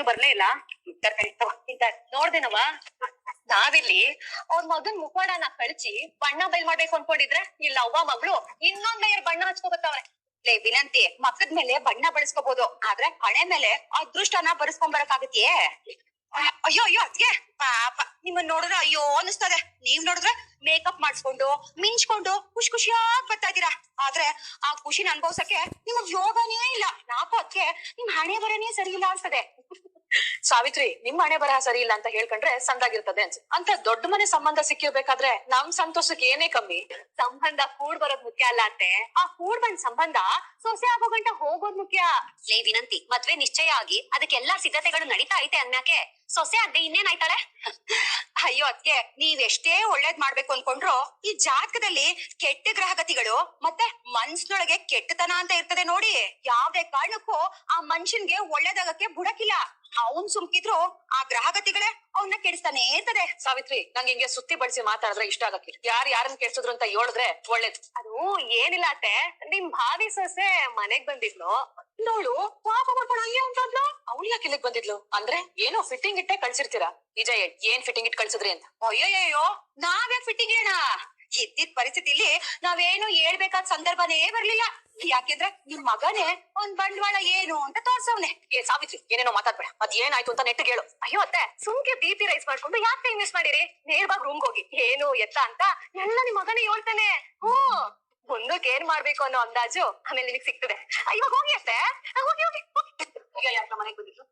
ಬರ್ಲೇ ಇಲ್ಲ. ನೋಡ್ದೇನವ, ನಾವಿಲ್ಲಿ ಅವ್ರ ಮಗನ್ ಮುಖವಾಡನ ಕಳ್ಸಿ ಬಣ್ಣ ಬಯಲ್ ಮಾಡ್ಬೇಕು ಅನ್ಕೊಂಡಿದ್ರೆ ಇಲ್ಲ ಅವ್ವ ಮಗಳು ಇನ್ನೊಂದ್ ಲೇಯರ್ ಬಣ್ಣ ಹಚ್ಕೋಬೇಕವ್ರೆ. ಲೇ ವಿನಂತಿ, ಮಕ್ಕದ ಮೇಲೆ ಬಣ್ಣ ಬಳಸ್ಕೋಬಹುದು, ಆದ್ರೆ ಹಣೆ ಮೇಲೆ ಅದೃಷ್ಟನ ಬರ್ಸ್ಕೊಂಡ್ ಬರಕಾಗತ್ತೆಯೇ? ಅಯ್ಯೋ ಅಯ್ಯೋ ಅದ್ಕೆ ಪಾಪ ನಿಮ್ಮನ್ ನೋಡಿದ್ರೆ ಅಯ್ಯೋ ಅನಿಸ್ತದೆ. ನೀವ್ ನೋಡಿದ್ರೆ ಮೇಕಪ್ ಮಾಡಿಸ್ಕೊಂಡು ಮಿಂಚ್ಕೊಂಡು ಖುಷಿ ಖುಷಿಯಾಗಿ ಬರ್ತಾ ಇದೀರಾ, ಆದ್ರೆ ಆ ಖುಷಿನ ಅನ್ಭವ್ಸಕ್ಕೆ ನಿಮಗ್ ಯೋಗನೇ ಇಲ್ಲ. ನಾಕು ಅದಕ್ಕೆ ನಿಮ್ ಹಣೆ ಬರನೇ ಸರಿ ಇಲ್ಲ ಅನ್ಸ್ತದೆ. ಸಾವಿತ್ರಿ, ನಿಮ್ ಹಣೆ ಬರಹ ಸರಿ ಇಲ್ಲ ಅಂತ ಹೇಳ್ಕೊಂಡ್ರೆ ಸಂದಾಗಿರ್ತದೆ ಅನ್ಸ. ಅಂತ ದೊಡ್ಡ ಮನೆ ಸಂಬಂಧ ಸಿಕ್ಕಿರ್ಬೇಕಾದ್ರೆ ನಮ್ ಸಂತೋಷಕ್ಕೆ ಏನೇ ಕಮ್ಮಿ. ಸಂಬಂಧ ಕೂಡ್ ಬರೋದ್ ಮುಖ್ಯ ಅಲ್ಲ ಅತ್ತೆ, ಆ ಕೂಡ್ ಬಂದ್ ಸಂಬಂಧ ಸೊಸೆ ಆಗೋ ಗಂಟ ಹೋಗೋದ್ ಮುಖ್ಯ. ಲೇ ವಿನಂತಿ, ಮದ್ವೆ ನಿಶ್ಚಯ ಆಗಿ ಅದಕ್ಕೆಲ್ಲಾ ಸಿದ್ಧತೆಗಳು ನಡೀತಾ ಐತೆ ಅನ್ನಕ್ಕೆ ಸೊಸೆ ಅದ್ದೆ ಇನ್ನೇನಾಯ್ತಾಳೆ? ಅಯ್ಯೋ ಅದ್ಕೆ ನೀವ್ ಎಷ್ಟೇ ಒಳ್ಳೇದ್ ಮಾಡ್ಬೇಕು ಅನ್ಕೊಂಡ್ರು ಈ ಜಾತಕದಲ್ಲಿ ಕೆಟ್ಟ ಗ್ರಹಗತಿಗಳು ಮತ್ತೆ ಮನ್ಸಿನೊಳಗೆ ಕೆಟ್ಟತನ ಅಂತ ಇರ್ತದೆ ನೋಡಿ. ಯಾವ್ದೇ ಕಾರಣಕ್ಕೂ ಆ ಮನುಷ್ಯನ್ಗೆ ಒಳ್ಳೇದಾಗಕ್ಕೆ ಬುಡಕಿಲ್ಲ. ಅವನ್ ಸುಮ್ಕಿದ್ರು ಆ ಗ್ರಹಗತಿಗಳೇ ಅವನ್ನ ಕೆಡಿಸ್ತಾನೆ ಇರ್ತದೆ. ಸಾವಿತ್ರಿ, ನಂಗೆ ಹಿಂಗೆ ಸುತ್ತಿ ಬಳಸಿ ಮಾತಾಡಿದ್ರೆ ಇಷ್ಟ ಆಗಕ್ಕಿಲ್ಲ. ಯಾರನ್ನ ಕೆಡ್ಸಿದ್ರು ಅಂತ ಹೇಳಿದ್ರೆ ಒಳ್ಳೇದು. ಅದು ಏನಿಲ್ಲ ಅತ್ತೆ, ನಿಮ್ ಭಾವಿ ಸೊಸೆ ಮನೆಗ್ ಬಂದಿದ್ಲು, ನೋಳು ಪಾಪ ಮಾಡ್ಕೊಂಡು ಹಂಗೆ ಉಂಟದ್ಲು. ಅವಳು ಯಾಕೆ ಇಲ್ಲಿಗೆ ಬಂದಿದ್ಲು? ಅಂದ್ರೆ ಏನೋ ಫಿಟ್ಟಿಂಗ್ ಇಟ್ಟೆ ಕಳ್ಸಿರ್ತೀರಾ. ನಿಜ ಹೇಳಿ, ಏನ್ ಫಿಟ್ಟಿಂಗ್ ಇಟ್ ಕಳ್ಸಿದ್ರಿ ಅಂತ? ಅಯ್ಯೋಯ್ಯೋ, ನಾವೇ ಫಿಟ್ಟಿಂಗ್ ಇಡೋಣ? ಇದ್ದಿದ್ ಪರಿಸ್ಥಿತಿಲಿ ನಾವೇನು ಹೇಳ್ಬೇಕಾದ ಸಂದರ್ಭನೇ ಬರ್ಲಿಲ್ಲ. ಯಾಕೆಂದ್ರೆ ನಿಮ್ ಮಗನೇ ಒಂದ್ ಬಂಡವಾಳ ಏನು ಅಂತ ತೋರ್ಸವ್ನೆ. ಸಾವಿತ್ರಿ, ಏನೇನೋ ಮಾತಾಡ್ಬೇಡ. ಅದ್ ಏನಾಯ್ತು ಅಂತ ನೆಟ್ಟಿಗೆ ಹೇಳು. ಅಯ್ಯೋ ಅತ್ತೆ, ಸುಮ್ಕೆ BP ರೈಸ್ ಮಾಡ್ಕೊಂಡು ಯಾಕೆ ಟೈಮ್ ವೇಸ್ಟ್ ಮಾಡಿರಿ? ನೇರವಾಗಿ ರೂಮ್ಗೆ ಹೋಗಿ ಏನು ಎತ್ತ ಅಂತ ಎಲ್ಲ ನಿಮ್ ಮಗನೇ ಹೇಳ್ತಾನೆ. ಮುಂದಕ್ಕೆ ಏನ್ ಮಾಡ್ಬೇಕು ಅನ್ನೋ ಅಂದಾಜು ಆಮೇಲೆ ನಿನಗ್ ಸಿಗ್ತದೆ. ಇವಾಗ ಹೋಗಿ ಅತ್ತೆ, ಹೋಗಿ ಹೋಗಿ. ಮನೆಗ್ ಬಂದಿದ್ರು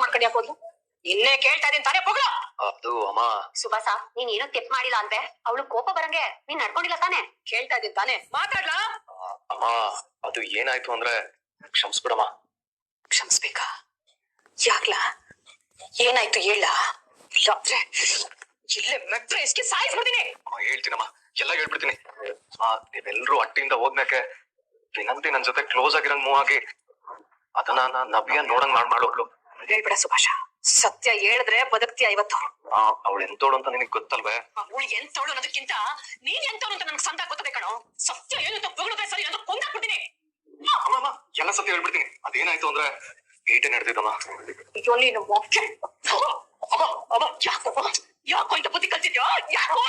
ಮಾಡ್ಕೊಂಡು ಯಾಕೆ ಹೋದ್ಲು? ಇನ್ನೇ ಕೇಳ್ತಾ ಇದೀನಿ ತಾನೇ ಹೋಗ್ಲ. ಅದು ಅಮ್ಮ, ಸುಭಾಸ, ನೀನ್ ಏನೋ ತೆಪ್ ಮಾಡಿಲ್ಲ ಅಂದೆ, ಅವಳು ಕೋಪ ಬರಂಗೆ ನೀನ್ ನಡ್ಕೊಂಡಿಲ್ಲ ತಾನೆ? ಕೇಳ್ತಾ ಇದೀನಿ ತಾನೇ, ಮಾತಾಡ್ಲಾ? ಅಮ್ಮ, ಅದು ಏನಾಯ್ತು ಅಂದ್ರೆ ಕ್ಷಮಿಸ್ಬಿಡಮ್ಮ. ಕ್ಷಮಿಸ್ಬೇಕಾ? ಯಾಕ್ಲಾ? ಏನಾಯ್ತು ಹೇಳ. ಇಲ್ಲಾಂದ್ರೆ ಇಲ್ಲೇ ಮೆಟ್ರೆ ಎಸ್ಗೆ ಸಾಯಿಸ್ಬಿಡ್ತೀನಿ. ಹೇಳ್ತೀನಮ್ಮ, ಎಲ್ಲ ಹೇಳ್ಬಿಡ್ತೀನಿ. ನೀವೆಲ್ರೂ ಅಟ್ಟಿಂದ ಹೋದ್ಮ್ಯಾಕೆ ವಿನಂತಿ ನನ್ ಜೊತೆ ಕ್ಲೋಸ್ ಆಗಿರಂಗ್ ಮೂವ್ ಆಗಿ ಅದನ್ನ ನಬಿಯ ನೋಡಂಗ್ ಮಾಡೋಳು. ಹೇಳ್ಬಿಡ ಸುಭಾಷ, ಸತ್ಯ ಹೇಳಿದ್ರೆ ಬದುಕ್ತಿಯ ಇವತ್ತು. ಅವಳು ಎಂತೋಳು ಅಂತ ನಿನಗ್ ಗೊತ್ತಲ್ವೇ? ಅವಳು ಎಂತವಳು ಅನ್ನೋದಕ್ಕಿಂತ ನೀನ್ ಎಂತವಳು ಅಂತ ನನ್ಗೆ ಸಂತ ಗೊತ್ತದೆ ಕಣೋ. ಸತ್ಯ ಏನು ಅಂತ ಬಗಳಿದ್ರೆ ಸರಿ ಅಂತ ಕೊಂದಾಕ್ಬಿಡ್ತೀನಿ. ಅಮ್ಮ, ಎಲ್ಲ ಸತ್ಯ ಹೇಳ್ಬಿಡ್ತೀನಿ. ಅದೇನಾಯ್ತು ಅಂದ್ರೆ ಏಟೆ ನಡೆದಿದ್ದಮ್ಮ. ಅಯ್ಯೋ ನೀನು ಯಾಕೋ ಇಂತ ಬುದ್ಧಿ ಕಲ್ತಿದ್ಯೋ? ಯಾಕೋ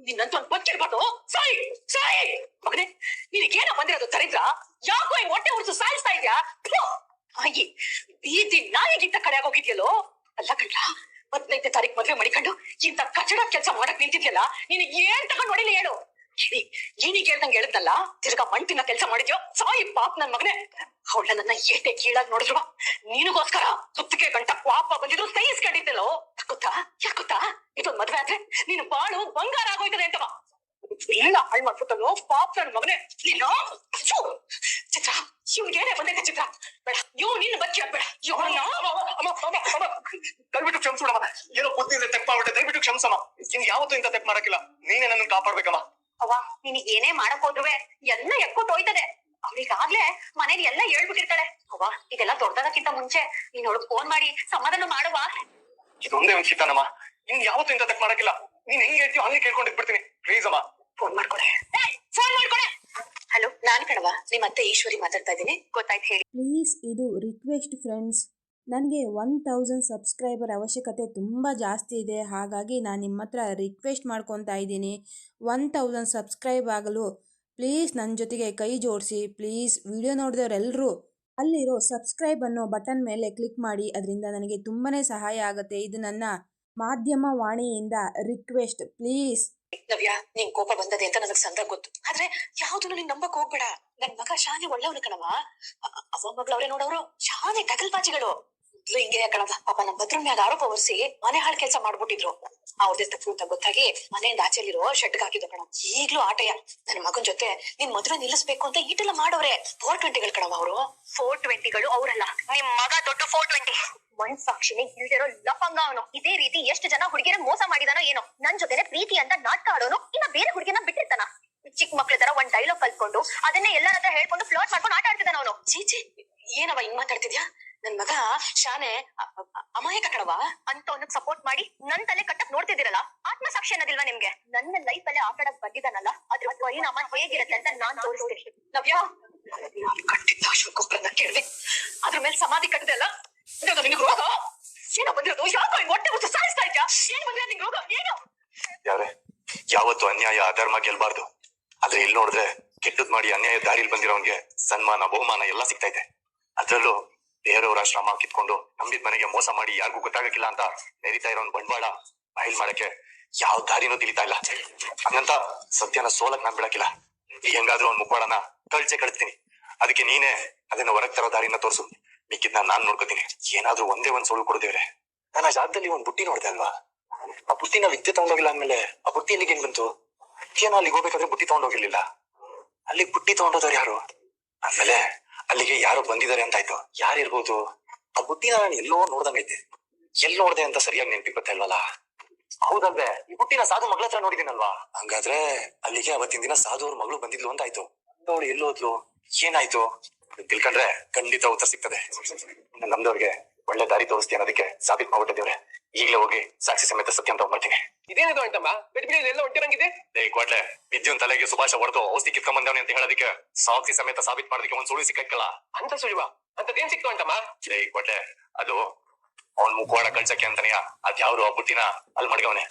ನಿನ್ನಂತ ಒಂದ್ ಬಚ್ಚಿರ್ಬಾರ್ದು. ಸಾಯಿ ಸಾಯಿ ಮಗನೇ, ನಿನಗೇನ ಬಂದಿರೋದು ದರಿದ್ರ? ಯಾಕೋ ಹಿಂಗ್ ಹೊಟ್ಟೆ ಉರ್ಸು ಸಾಯಿಸ್ತಾ ಇದ್ಯಾ? ಹಾಗೆ ಬೀದಿ ನಾಯಿಗಿಂತ ಕಡೆ ಆಗೋಗಿದ್ಯಲ್ಲೋ. ಅಲ್ಲ ಕಣ್ಣ, 15ನೇ ತಾರೀಕು ಮದ್ವೆ ಮಾಡಿಕೊಂಡು ಇಂತ ಕಚಡ ಕೆಲ್ಸ ಮಾಡಕ್ ನಿಂತಿದ್ಯಲ್ಲ, ನೀನ್ ಏನ್ ತಗೊಂಡ್ ನೋಡಿಲ್ಲ ಹೇಳು. ಏನಿಗೆ ಹೇಳ್ದಂಗೆ ಹೇಳಿದ್ನಲ್ಲ, ತಿರ್ಗಾ ಮಣ್ ತಿನ್ನ ಕೆಲ್ಸ ಮಾಡಿದ್ಯೋ? ಸಾಯಿ ಪಾಪ್ ನನ್ ಮಗನೇ. ಅವಳ ನನ್ನ ಏಟೆ ಕೀಳಾಗಿ ನೋಡಿದ್ರು ನೀನಿಗೋಸ್ಕರ ಸುತ್ತಿಗೆ ಗಂಟ ಪಾಪ ಬಂದಿದ್ರು ಸಹಿಸ್ಕೊಂಡಿದ್ದಲ್ಲೋ. ಗೊತ್ತಾ? ಯಾಕೆ ಗೊತ್ತಾ? ಇದೊಂದ್ ಮದ್ವೆ ಆದ್ರೆ ನೀನು ಬಾಳು ಬಂಗಾರ ಆಗೋಯ್ತದೆ ಅಂತವ. ಹೇಳ ಹಾಳ್ ಮಾಡ್ಬಿಟ್ಟಲ್ಲೋ ಪಾಪ ನನ್ ಮಗನೇ ನೀನು. ಚಿತ್ರ, ಇವ್ನಿಗೇನೆ ಬಂದೈತೆ ಚಿತ್ರ. ಬೇಡ, ಇವ್ ನಿನ್ನ ಬಚ್ಚಿ ಆಗ್ಬೇಡ. ದಯವಿಟ್ಟು ಕ್ಷಮಿಸ್ಬಿಡಮ್ಮ. ಏನೋ ಬುದ್ಧಿಯಿಂದ ತೆಪ್ಪ ಮಾಡ್ಬಿಟ್ಟೆ, ದಯವಿಟ್ಟು ಕ್ಷಮಿಸಮ್ಮ. ಇನ್ ಯಾವತ್ತೂ ಇಂತ ತೆಪ್ಪ ಮಾಡಕ್ಕಿಲ್ಲ. ನೀನೇ ನನ್ನ ಕಾಪಾಡ್ಬೇಕಮ್ಮ. ಅವ್ವ, ನಿನಗ್ ಏನೇ ಮಾಡಕ್ ಹೋದ್ರುವೆ ಎಲ್ಲ ಎಕ್ಕೊಟ್ಟು ಹೋಯ್ತದೆ. ಅವ್ಳಿಗಾಗ್ಲೇ ಮನೇಲಿ ಎಲ್ಲ ಹೇಳ್ಬಿಟ್ಟಿರ್ತಾಳೆ. ಅವ್ವ, ಇದೆಲ್ಲ ದೊಡ್ಡದಕ್ಕಿಂತ ಮುಂಚೆ ನೀನ್ ಅವಳು ಫೋನ್ ಮಾಡಿ ಸಮಾಧಾನ ಮಾಡುವ. ಇದೊಂದೇ ಒಂದ್ ಚಿತ್ತಾನಮ್ಮ. ಇನ್ ಯಾವತ್ತೂ ಇಂತ ತೆಪ್ಪ ಮಾಡಕ್ಕಿಲ್ಲ. ನೀನ್ ಹೆಂಗ್ ಹೇಳ್ತೀವಿ ಹಂಗೆ ಕೇಳ್ಕೊಂಡಿರ್ಬಿಡ್ತೀನಿ. ಪ್ಲೀಸ್ ಅಮ್ಮ, ಫೋನ್ ಮಾಡ್ಕೊಡೆ. ಫೋನ್ ಮಾಡ್ಕೊಡೆ. ಹಲೋ, ನಾನ್ ಕಣವ, ನಿಮ್ ಅತ್ತೆ ಈಶ್ವರಿ ಮಾತಾಡ್ತಾ ಇದ್ದೀನಿ. ಗೊತ್ತಾಯ್ತು, ಹೇಳಿ. ಪ್ಲೀಸ್, ಇದು ರಿಕ್ವೆಸ್ಟ್ ಫ್ರೆಂಡ್ಸ್. ನನಗೆ 1000 ಸಬ್ಸ್ಕ್ರೈಬರ್ ಅವಶ್ಯಕತೆ ತುಂಬ ಜಾಸ್ತಿ ಇದೆ. ಹಾಗಾಗಿ ನಾನು ನಿಮ್ಮ ಹತ್ರ ರಿಕ್ವೆಸ್ಟ್ ಮಾಡ್ಕೊತಾ ಇದ್ದೀನಿ, 1000 ಸಬ್ಸ್ಕ್ರೈಬ್ ಆಗಲು ಪ್ಲೀಸ್ ನನ್ನ ಜೊತೆಗೆ ಕೈ ಜೋಡಿಸಿ. ಪ್ಲೀಸ್, ವಿಡಿಯೋ ನೋಡಿದವರೆಲ್ಲರೂ ಅಲ್ಲಿರೋ ಸಬ್ಸ್ಕ್ರೈಬ್ ಅನ್ನೋ ಬಟನ್ ಮೇಲೆ ಕ್ಲಿಕ್ ಮಾಡಿ. ಅದರಿಂದ ನನಗೆ ತುಂಬಾ ಸಹಾಯ ಆಗುತ್ತೆ. ಇದು ನನ್ನ ಮಾಧ್ಯಮ ವಾಣಿಯಿಂದ ರಿಕ್ವೆಸ್ಟ್, ಪ್ಲೀಸ್. ನವ್ಯ, ನಿನ್ ಕೋಪ ಬಂದದೆ ಅಂತ ನನಗ್ ಸಂದ ಗೊತ್ತು. ಆದ್ರೆ ಯಾವ್ದನ್ನು ನೀನ್ ನಂಬಕ್ ಹೋಗ್ಬೇಡ. ನನ್ ಮಗ ಶಾನೆ ಒಳ್ಳೆಯವನು ಕಣವ. ಅವ ಮಗಳವ್ರೆ ನೋಡವ್ರು ಶಾನೆ ಟಗಲ್ಬಾಜಿಗಳು. ಹಿಂಗೆ ಕಣವ. ಪಾಪ ನಮ್ ಭದ್ರ ಮ್ಯಾಗ ಆರೋಪ ಹೊರಿಸಿ ಮನೆ ಹಾಳು ಕೆಲಸ ಮಾಡ್ಬಿಟ್ಟಿದ್ರು. ಅವ್ರದೇ ತಪ್ಪು ಅಂತ ಗೊತ್ತಾಗಿ ಮನೆಯಿಂದ ಆಚೆಲಿರೋ ಶೆಡ್ಗೆ ಹಾಕಿದ್ರು ಕಣವ. ಈಗ್ಲೂ ಆಟಯ. ನನ್ ಮಗನ್ ಜೊತೆ ನಿನ್ ಮದುವೆ ನಿಲ್ಲಿಸ್ಬೇಕು ಅಂತ ಈಟೆಲ್ಲ ಮಾಡವ್ರೆ. 420ಗಳು ಕಣವ ಅವರು. 420ಗಳು ಅವ್ರಲ್ಲ, ನಿಮ್ ಮಗ ದೊಡ್ಡ 420. ಒಂದ್ ಸಾಕ್ಷಿನೇ ಇಲ್ದಿರೋ ಲಫಂಗ ಅವನು. ಇದೇ ರೀತಿ ಎಷ್ಟು ಜನ ಹುಡುಗಿರ ಮೋಸ ಮಾಡಿದಾನೋ ಏನೋ. ನನ್ ಜೊತೆನೆ ಪ್ರೀತಿ ಅಂತ ನಾಟಕ ಆಡೋನು ಇನ್ನ ಬೇರೆ ಹುಡುಗಿನ ಬಿಟ್ಟಿರ್ತಾನ. ಚಿಕ್ಕ ಮಕ್ಳ ತರ ಒಂದ್ ಡೈಲಾಗ್ ಕಲ್ತ್ಕೊಂಡು ಅದನ್ನೇ ಎಲ್ಲರ ಹತ್ರ ಹೇಳ್ಕೊಂಡು ಫ್ಲರ್ಟ್ ಮಾಡ್ಕೊಂಡು ಆಟ ಆಡ್ತಿದ್ದಾನ ಅವನು. ಚೀಚಿ, ಏನವ ಹಿಂಗ್ ಮಾತಾಡ್ತಿದ್ಯಾ? ನನ್ ಮಗ ಶಾನೆ ಅಮಾಯಕ ಕಣವ. ಅಂತವನಿಗೆ ಸಪೋರ್ಟ್ ಮಾಡಿ ನನ್ ತಲೆ ಕಟ್ಟಕ್ ನೋಡ್ತಿದ್ದೀರಲ್ಲ, ಆತ್ಮ ಸಾಕ್ಷಿ ಅನ್ನೋದಿಲ್ವಾ ನಿಮ್ಗೆ? ನನ್ನ ಲೈಫ್ ಅಲ್ಲೇ ಆಟ ಆಡಕ್ ಬಂದಿದ್ದಾನಲ್ಲ, ಅದ್ರ ಪರಿಣಾಮ ಹೇಗಿರುತ್ತೆ ಅಂತ ನಾನ್ ತೋರಿಸ್ತೀನಿ. ನವ್ಯ, ಕಟ್ಟಿದ್ದ ಶಿವಕೊಬ್ಬರನ್ನ ಕೇಳಿದೆ, ಅದ್ರ ಮೇಲೆ ಸಮಾಧಿ ಕಟ್ಟಿದೆ ಅಲ್ಲ, ನಿನಗೆ ರೋಗ ಏನೋ ಬಂದಿರೋದು? ಯಾಕೋ ಹಿಂಗ್ ಹೊಟ್ಟೆ ಉಚ್ಚು ಸಾಯಿಸ್ತಾ ಇದ್ಯಾ? ಏನ್ ಬಂದಿರೋದು ನಿಂಗ್ ರೋಗ? ಏನು? ಯಾರೇ ಯಾವತ್ತು ಅನ್ಯಾಯ ಅಧರ್ಮ ಗೆಲ್ಬಾರ್ದು. ಆದ್ರೆ ಇಲ್ಲಿ ನೋಡಿದ್ರೆ ಕೆಟ್ಟದ್ ಮಾಡಿ ಅನ್ಯಾಯ ದಾರಿಲಿ ಬಂದಿರೋನ್ಗೆ ಸನ್ಮಾನ ಬಹುಮಾನ ಎಲ್ಲ ಸಿಗ್ತಾ ಇದೆ. ಅದ್ರಲ್ಲೂ ಬೇರೆಯವ್ರ ಶ್ರಮ ಕಿತ್ಕೊಂಡು ನಂಬಿದ ಮನೆಗೆ ಮೋಸ ಮಾಡಿ ಯಾರಿಗೂ ಗೊತ್ತಾಗಕ್ಕಿಲ್ಲ ಅಂತ ನೆರಿತಾ ಇರೋನ್ ಬಂಡವಾಳ ಬಯಲ್ ಮಾಡಕ್ಕೆ ಯಾವ ದಾರಿನೂ ತಿಳಿತಾ ಇಲ್ಲ. ಹಂಗಂತ ಸತ್ಯನ ಸೋಲಕ್ ನಾನ್ ಬಿಡಕ್ಕಿಲ್ಲ. ಹೆಂಗಾದ್ರೂ ಅವ್ನ್ ಮುಖವಾಡನ ಕಳ್ತೀನಿ. ಅದಕ್ಕೆ ನೀನೇ ಅದನ್ನ ಹೊರಗ್ ತರೋ ದಾರಿನ ತೋರ್ಸು. ಮಿಕ್ಕಿದ್ನ ನಾನ್ ನೋಡ್ಕೋತೀನಿ. ಏನಾದ್ರೂ ಒಂದೇ ಒಂದ್ ಸೋಲು ಕೊಡ್ದೇವ್ರೆ. ನಾನು ಆ ಜಾಗದಲ್ಲಿ ಒಂದ್ ಬುಟ್ಟಿ ನೋಡ್ದೆ ಅಲ್ವಾ? ಆ ಬುಟ್ಟಿನ ವಿದ್ಯೆ ತಗೊಂಡೋಗಿಲ್ಲ ಅಂದ್ಮೇಲೆ ಆ ಬುಟ್ಟಿ ಇಲ್ಲಿಗೆ ಹೆಂಗ್ ಬಂತು? ಏನೋ ಅಲ್ಲಿಗೆ ಹೋಗ್ಬೇಕಾದ್ರೆ ಬುಟ್ಟಿ ತಗೊಂಡೋಗಿರ್ಲಿಲ್ಲ. ಅಲ್ಲಿಗೆ ಬುಟ್ಟಿ ತಗೊಂಡೋದವ್ರು ಯಾರು? ಆಮೇಲೆ ಅಲ್ಲಿಗೆ ಯಾರೋ ಬಂದಿದ್ದಾರೆ ಅಂತ ಆಯ್ತು. ಯಾರಿರ್ಬೋದು? ಆ ಬುಟ್ಟಿನ ನಾನು ಎಲ್ಲೋ ನೋಡ್ದಂಗೈತೆ. ಎಲ್ಲಿ ನೋಡ್ದೆ ಅಂತ ಸರಿಯಾಗಿ ನೆನ್ಪಿಗೆ ಬರ್ತಾ ಇಲ್ವಲ್ಲ? ಹೌದಲ್ವೇ? ಈ ಬುಟ್ಟಿನ ಸಾಧು ಮಗಳ ಹತ್ರ ನೋಡಿದೀನಲ್ವಾ? ಹಂಗಾದ್ರೆ ಅಲ್ಲಿಗೆ ಅವತ್ತಿನ ದಿನ ಸಾಧು ಅವ್ರ ಮಗಳು ಬಂದಿದ್ಲು ಅಂತ ಆಯ್ತು. ಅವಳು ಎಲ್ಲೋದ್ಲು? ಏನಾಯ್ತು? ತಿಳ್ಕೊಂಡ್ರೆ ಖಂಡಿತ ಉತ್ತರ ಸಿಗ್ತದೆ. ನಮ್ದವ್ರಿಗೆ ಒಳ್ಳೆ ದಾರಿ ತೋರಿಸ್ತೀಯ ಅನ್ನೋದಕ್ಕೆ ಸಾಬೀತ್ ಮಾಡ್ಬಿಟ್ಟಿದ್ದೇವ್ರೆ. ಈಗಲೇ ಹೋಗಿ ಸಾಕ್ಷಿ ಸಮೇತ ಸತ್ಯ ಅಂತ ಬರ್ತೀನಿ. ಇದೇನಿದು ಅಂತಮ್ಮ ಬಿಟ್ಬಿಡಿ ಎಲ್ಲ ಹೊಂಟಿರಂಗಿದೆ. ಕೊಡ್ಲೆ ವಿದ್ಯುನ್ ತಲೆಗೆ ಸುಭಾಷ ಹೊಡೆದು ಔಷಧಿ ಕಿತ್ಕೊಂಡ್ ಬಂದವನೆ ಅಂತ ಹೇಳೋದಕ್ಕೆ ಸಾಕ್ಷಿ ಸಮೇತ ಸಾಬೀತ್ ಮಾಡೋದಕ್ಕೆ ಒಂದ್ ಸುಳ್ಳು ಸಿಕ್ಕಲ್ಲ. ಅಂತ ಸುಳಿವ ಅಂತದೇನ್ ಸಿಕ್ತು ಅಂತಮ್ಮ? ಕೊಡ್ಲೆ ಅದು ಅವ್ನ್ ಮುಖವಾಡ ಕಳ್ಸಕ್ಕೆ ಅಂತಾನೆಯ ಅದ್ಯಾವ್ರು ಆ ಬುಟ್ಟಿನ ಅಲ್ಲಿ ಮಡ್ಗವನೆ.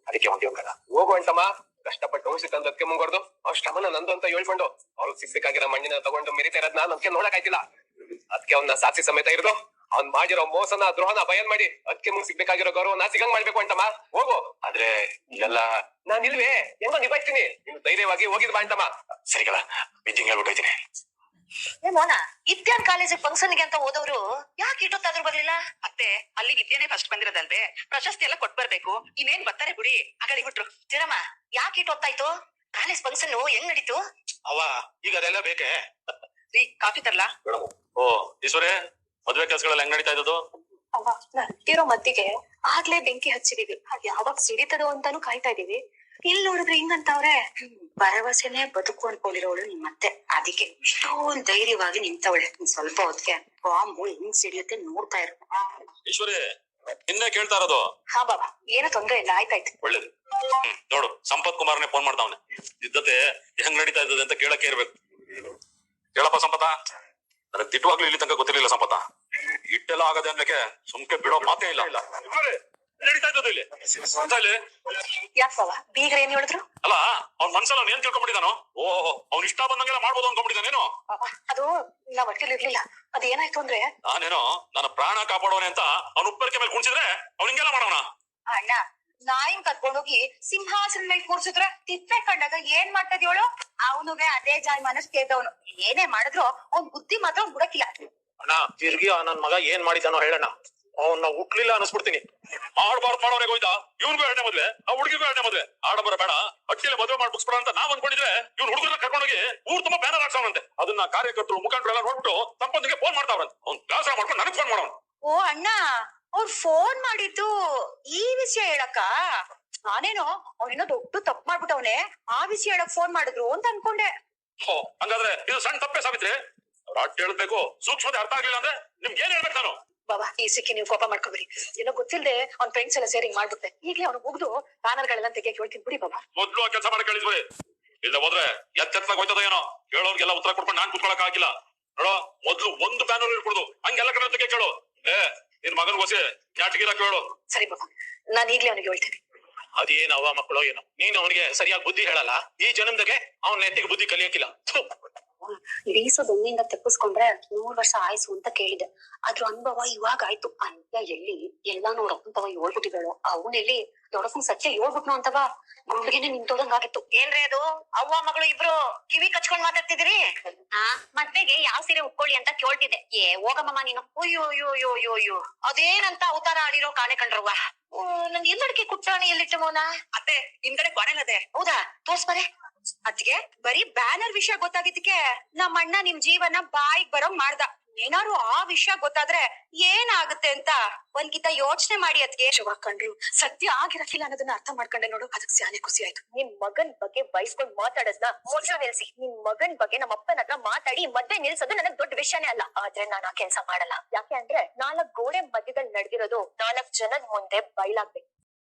ಅದಕ್ಕೆ ಹೊಂಟಿ ಹೋಗಲ್ಲ. ಹೋಗು ಅಂತಮ್ಮ. ಕಷ್ಟಪಟ್ಟು ಔಷಧಿ ತಂದಕ್ಕೆ ಮುಂಗರ್ದು ಅವ್ರ ಶ್ರಮನ ನಂದು ಅಂತ ಹೇಳ್ಕೊಂಡು ಅವ್ರಿಗೆ ಸಿಗ್ಬೇಕಾಗಿರೋ ಮಣ್ಣಿನ ತಗೊಂಡು ಮೆರಿತಾ ಇರೋದ್ನ ನಮ್ಗೆ ನೋಡಕ್ ಆಯ್ತಿಲ್ಲ. ಅದಕ್ಕೆ ಅವ್ನ ಸಾಕ್ಷಿ ಸಮೇತ ಇರೋದು ಅವ್ನ್ ಮಾಡಿರೋ ಮೋಸನ ದ್ರೋಹನ ಬಯಲ್ ಮಾಡಿ ಅದಕ್ಕೆ ಮುಂಗ್ ಸಿಗ್ಬೇಕಾಗಿರೋ ಗೌರವನ ಸಿಗಂಗ್ ಮಾಡ್ಬೇಕು ಅಂತಮ್ಮ. ಹೋಗು. ಆದ್ರೆ ಇಲ್ಲೆಲ್ಲ ನಾನ್ ಇಲ್ವೇ ಹೆಂಗೋ ನಿಭಾಯಿಸ್ತೀನಿ. ನೀನು ಧೈರ್ಯವಾಗಿ ಹೋಗಿದ್ ಬಾ ಅಂತಮ್ಮ. ಸರಿಗಲ್ಲ ವಿದ್ಯಂಗ್ ಹೇಳ್ಬಿಟ್ಟೈತೀನಿ. ಏ ಮೋನ, ವಿದ್ಯಾನ್ ಕಾಲೇಜಿಗೆ ಫಂಕ್ಷನ್ಗೆ ಅಂತ ಹೋದವ್ರು ಯಾಕೆ ಇಟ್ಟೊತ್ತಾದ್ರೂ ಬರ್ಲಿಲ್ಲ? ಅತ್ತೆ ಅಲ್ಲಿ ವಿದ್ಯೆನೆ ಫಸ್ಟ್ ಬಂದಿರೋದಲ್ವೇ, ಪ್ರಶಸ್ತಿ ಎಲ್ಲ ಕೊಟ್ ಬರ್ಬೇಕು. ಇನ್ನೇನ್ ಬರ್ತಾರೆ ಬಿಡಿ. ಆಗಲಿ ಬಿಟ್ರು. ಚಿರಮ್ಮ, ಯಾಕೆ ಇಟ್ಟೊತ್ತಾಯ್ತು? ಕಾಲೇಜ್ ಫಂಕ್ಷನ್ ಹೆಂಗ್ ನಡೀತು? ಅವ ಈಗ ಅದೆಲ್ಲ ಬೇಕೆ? ರೀ ಕಾಫಿ ತರ್ಲಾ? ಓ ಈಶ್ವರೇ, ಮದ್ವೆ ಕೆಲ್ಸಗಳೆಲ್ಲ ಹೆಂಗ್ ನಡೀತಾ ಇದ್ದದು? ಅವ್ವ ಇರೋ ಮದ್ದಿಗೆ ಆಗ್ಲೇ ಬೆಂಕಿ ಹಚ್ಚಿದೀವಿ. ಅದ್ ಯಾವಾಗ ಸಿಡಿತದೋ ಅಂತಾನು ಕಾಯ್ತಾ ಇದೀವಿ. ಇಲ್ಲಿ ನೋಡಿದ್ರೆ ಹಿಂಗಂತವ್ರೆ. ಭರವಸೆನೆ ಬದುಕು ಅನ್ಕೊಂಡಿರೋಳು ನಿಮ್ಮತ್ತೆ. ಅದಕ್ಕೆ ಇಷ್ಟೊಂದ್ ಧೈರ್ಯವಾಗಿ ನಿಂತವಳೆ. ಸ್ವಲ್ಪ ಹೊತ್ತಿಗೆ ಬಾಂಬು ಹೆಂಗ್ ಸಿಡಿಯುತ್ತೆ ನೋಡ್ತಾ ಇರು. ಈಶ್ವರೇ, ನಿನ್ನೆ ಕೇಳ್ತಾ ಇರೋದು. ಹಾ ಬಾಬಾ, ಏನೋ ತೊಂದ್ರೆ ಇಲ್ಲ. ಆಯ್ತಾಯ್ತು. ಒಳ್ಳೇದು. ನೋಡು, ಸಂಪತ್ ಕುಮಾರ್ನೇ ಫೋನ್ ಮಾಡ್ತಾವನೆ. ಸಿದ್ಧತೆ ಹೆಂಗ್ ನಡೀತಾ ಇದ್ದದೆ ಅಂತ ಕೇಳಕ್ಕೆ ಇರ್ಬೇಕು. ಹೇಳಪ್ಪ ಸಂಪತ. ನನಗೆ ತಿಟ್ಟುವಾಗ್ಲೂ ಇಲ್ಲಿ ತನಕ ಗೊತ್ತಿರ್ಲಿಲ್ಲ ಸಂಪತ. ಇಟ್ಟೆಲ್ಲ ಆಗದೆ ಅನ್ಲಿಕ್ಕೆ ಸುಮ್ಕೆ ಬಿಡೋ ಮಾತೇ ಇಲ್ಲ. ನಡೀತಾ ಇದ್ದದು ಇಲ್ಲಿ. ಯಾಕ ಬಾಬಾ ಬೀಗ್ರ ಏನ್ ಹೇಳಿದ್ರು? ಅಲ್ಲ, ಅವ್ನ ಮನ್ಸಲ್ಲ ಅವ್ನು ಏನ್ ತಿಳ್ಕೊಂಡ್ಬಿಟ್ಟಿದಾನು? ಓಹೋ, ಅವ್ನ ಇಷ್ಟ ಬಂದಂಗೆಲ್ಲ ಮಾಡ್ಬೋದು ಅನ್ಕೊಂಡ್ಬಿಟ್ಟಿದಾನೇನು? ಅದು ನಾವ್ ಹೊಟ್ಟೆಲ್ ಇರ್ಲಿಲ್ಲ. ಅದೇನಾಯ್ತು ಅಂದ್ರೆ ನಾನೇನೋ ನನ್ನ ಪ್ರಾಣ ಕಾಪಾಡೋನೆ ಅಂತ ಅವ್ನ ಉಪ್ಪರಿಕೆ ಮೇಲೆ ಕುಣಿಸಿದ್ರೆ ಅವ್ನ ಹಿಂಗೆಲ್ಲ ಮಾಡೋಣ. ಅಣ್ಣ, ನಾಯಿನ್ ಕರ್ಕೊಂಡೋಗಿ ಸಿಂಹಾಸನ ಮೇಲೆ ಕೂರ್ಸಿದ್ರೆ ತಿಪ್ಪೆ ಕಂಡಾಗ ಏನ್ ಮಾಡ್ತದ್ಯೋಳು? ಅವನುಗೆ ಅದೇ ಜಾಯಮಾನ ಕೇಳ್ದವನು. ಏನೇ ಮಾಡಿದ್ರು ಅವ್ನ್ ಬುದ್ಧಿ ಮಾತ್ರ ಅವ್ನ್ ಬಿಡಕ್ಕಿಲ್ಲ. ಅಣ್ಣ, ತಿರ್ಗಿ ನನ್ ಮಗ ಏನ್ ಮಾಡಿದಾನೋ ಹೇಳಣ್ಣ. ಅವ್ನ ಹುಟ್ಲಿಲ್ಲ ಅನ್ಸ್ಬಿಡ್ತೀನಿ. ಆಡ್ಬಾರ್ದು ಮಾಡೋನೆ ಹೋಯ್ತಾ? ಇವ್ನಿಗೂ ಎರಡನೇ ಮದ್ವೆ, ಆ ಹುಡುಗಿಗೂ ಎರಡನೇ ಮದ್ವೆ. ಆಡಂಬರ ಬೇಡ, ಅಟ್ಟಿಲೆ ಮದ್ವೆ ಮಾಡ್ಬಿಡ್ಸ್ಬೇಡ ಅಂತ ನಾವ್ ಅನ್ಕೊಂಡಿದ್ರೆ ಇವ್ನು ಹುಡುಗರನ್ನ ಕರ್ಕೊಂಡೋಗಿ ಊರ್ ತುಂಬಾ ಬ್ಯಾನರ್ ಹಾಕ್ಸವನಂತೆ. ಅದನ್ನ ಕಾರ್ಯಕರ್ತರು ಮುಖಂಡರು ಎಲ್ಲ ನೋಡ್ಬಿಟ್ಟು ಸಂಪತ್ತಿಗೆ ಫೋನ್ ಮಾಡ್ತಾವ್ರಂತೆ. ಅವ್ನ್ ವ್ಯಾಸರ ಮಾಡ್ಕೊಂಡು ನನಗ್ ಫೋನ್ ಮಾಡೋನು. ಓ ಅಣ್ಣ, ಅವ್ರು ಫೋನ್ ಮಾಡಿದ್ದು ಈ ವಿಷಯ ಹೇಳಕ್ಕ? ನಾನೇನೋ ಅವ್ನೇನೋ ದೊಡ್ಡ ತಪ್ಪು ಮಾಡ್ಬಿಟ್ಟವ್ನೆ, ಆ ವಿಷಯ ಹೇಳಕ್ ಫೋನ್ ಮಾಡಿದ್ರು ಅಂತ ಅನ್ಕೊಂಡೆ. ಹಂಗಾದ್ರೆ ಇದು ಸಣ್ಣ ತಪ್ಪೇ ಸಾವಿತ್ರಿ. ಅವ್ರು ಅಟ್ಟು ಹೇಳ್ಬೇಕು, ಸೂಕ್ಷ್ಮತೆ ಅರ್ಥ ಆಗ್ಲಿಲ್ಲ ಅಂದ್ರೆ ನಿಮ್ಗೆ ಏನ್ ಹೇಳ್ಬೇಕು ನಾನು? ಬಾಬಾ ಈ ಸಿಕ್ಕಿ ನೀವು ಕೋಪ ಮಾಡ್ಕೊಬಿಡಿ. ಏನೋ ಗೊತ್ತಿಲ್ಲದೆ ಅವ್ನ ಫ್ರೆಂಡ್ಸ್ ಎಲ್ಲ ಸೇರಿಂಗ್ ಮಾಡ್ಬಿಟ್ಟೆ. ಈಗಲೇ ಅವ್ನು ಮುಗ್ದು ಬ್ಯಾನರ್ಗಳೆಲ್ಲ ತೆಗಿಯಕ್ಕೆ ಹೇಳ್ತೀನಿ ಬಿಡಿ ಬಾಬಾ. ಮೊದ್ಲು ಆ ಕೆಲಸ ಮಾಡಕ್ ಹೇಳಿದ್ವಿ. ಇಲ್ಲ ಹೋದ್ರೆ ಎತ್ತೆತ್ಲಾಗ ಹೋಯ್ತದ ಏನೋ. ಹೇಳೋರ್ಗೆಲ್ಲ ಉತ್ತರ ಕೊಡ್ಕೊಂಡು ನಾನ್ ಕುತ್ಕೊಳಕ್ ಆಗಿಲ್ಲ. ನೋಡೋ, ಮೊದ್ಲು ಒಂದು ಬ್ಯಾನರ್ ಇಟ್ಕೊಡುದು, ಹಂಗೆಲ್ಲ ಕಡೆ ತೆಗೆ ಕೇಳು. ನಿನ್ ಮಗನ್ ಹೊಸಿ ನಾಟಕಿರಕ್ ಹೇಳು. ಸರಿ ಬಾಬಾ, ನಾನ್ ಈಗ್ಲೇ ಅವನಿಗೆ ಹೇಳ್ತೇನೆ. ಅದೇನ್ ಅವ ಮಕ್ಕಳು ಏನೋ, ನೀನು ಅವನಿಗೆ ಸರಿಯಾಗಿ ಬುದ್ಧಿ ಹೇಳಲ್ಲ. ಈ ಜನ್ಮದಾಗೆ ಅವ್ನ ನೆತ್ತಿಗೆ ಬುದ್ಧಿ ಕಲಿಯಕ್ಕಿಲ್ಲ. ಇಡೀಸೋ ದೊಂಗಿಂದ ತೆಪ್ಪಿಸ್ಕೊಂಡ್ರೆ 100 ವರ್ಷ ಆಯ್ಸು ಅಂತ ಕೇಳಿದೆ. ಅದ್ರ ಅನುಭವ ಇವಾಗ ಆಯ್ತು. ಅಂತ್ಯ ಎಲ್ಲಿ ಎಲ್ಲಾ ನೋಡಕ್ಕಂತವ ಹೇಳ್ಬಿಟ್ಟಿದ್ದಾಳು. ಅವನೆಲ್ಲಿ ದೊಡ್ಡಪ್ಪನ್ ಸತ್ಯ ಹೇಳ್ಬಿಟ್ನು ಅಂತವ ಗುಂಡಿಗೆನೆ ನಿಂತೋದಂಗ ಆಗಿತ್ತು. ಏನ್ರಿ ಅದು? ಅವ್ವ ಮಗಳು ಇಬ್ರು ಕಿವಿ ಕಚ್ಕೊಂಡ್ ಮಾತಾಡ್ತಿದ್ದೀರಿ? ಮದ್ವೆಗೆ ಯಾವ ಸೀರೆ ಉಟ್ಕೊಳ್ಳಿ ಅಂತ ಕೇಳ್ತಿದ್ದೆ. ಹೋಗಮ್ಮ ನೀನು. ಅಯ್ಯೋ ಅಯ್ಯೋ ಅಯ್ಯೋ ಅಯ್ಯೋ ಅಯ್ಯೋ, ಅದೇನಂತ ಅವತಾರ ಆಡಿರೋ ಕಾಣೆ ಕಂಡ್ರವ್ವ. ನನ್ ಎಲ್ಲಡಿಕೆ ಕುಟ್ಟಾಣಿ ಎಲ್ಲಿಟ್ಟು ಮೋನ? ಅತ್ತೆ ಹಿಂದ್ಗಡೆ ಕೊನೆಲದೆ. ಹೌದಾ? ತೋರ್ಸ್ಬಾರೆ. ಅದ್ಗೆ ಬರೀ ಬ್ಯಾನರ್ ವಿಷಯ ಗೊತ್ತಾಗಿದ್ದಕ್ಕೆ ನಮ್ಮ ಅಣ್ಣ ನಿಮ್ ಜೀವನ ಬಾಯಿಗೆ ಬರೋ ಮಾಡ್ದ. ಏನಾರು ಆ ವಿಷಯ ಗೊತ್ತಾದ್ರೆ ಏನಾಗುತ್ತೆ ಅಂತ ಒಂದ್ಕಿತ ಯೋಚನೆ ಮಾಡಿ ಅದ್ಗೆ ಕಂಡ್ರು. ಸತ್ಯ ಆಗಿರಕ್ಕಿಲ್ಲ ಅನ್ನೋದನ್ನ ಅರ್ಥ ಮಾಡ್ಕೊಂಡೆ ನೋಡು. ಅದಕ್ಕೆ ಸ್ಯಾನೆ ಖುಷಿ ಆಯ್ತು. ನಿಮ್ ಮಗನ್ ಬಗ್ಗೆ ಬಯಸ್ಕೊಂಡ್ ಮಾತಾಡೋದ್ನ ಮೊದಲು ನಿಲ್ಸಿ. ನಿಮ್ ಮಗನ್ ಬಗ್ಗೆ ನಮ್ಮ ಅಪ್ಪನ ಹತ್ರ ಮಾತಾಡಿ ಮದ್ವೆ ನಿಲ್ಸೋದು ನನಗ್ ದೊಡ್ಡ ವಿಷಯನೇ ಅಲ್ಲ. ಆದ್ರೆ ನಾನು ಆ ಕೆಲ್ಸ ಮಾಡಲ್ಲ. ಯಾಕೆ ಅಂದ್ರೆ 4 ಗೋಡೆ ಮಧ್ಯದಲ್ಲಿ ನಡೆದಿರೋದು 4 ಜನದ ಮುಂದೆ ಬಯಲಾಗ್ಬೇಕು.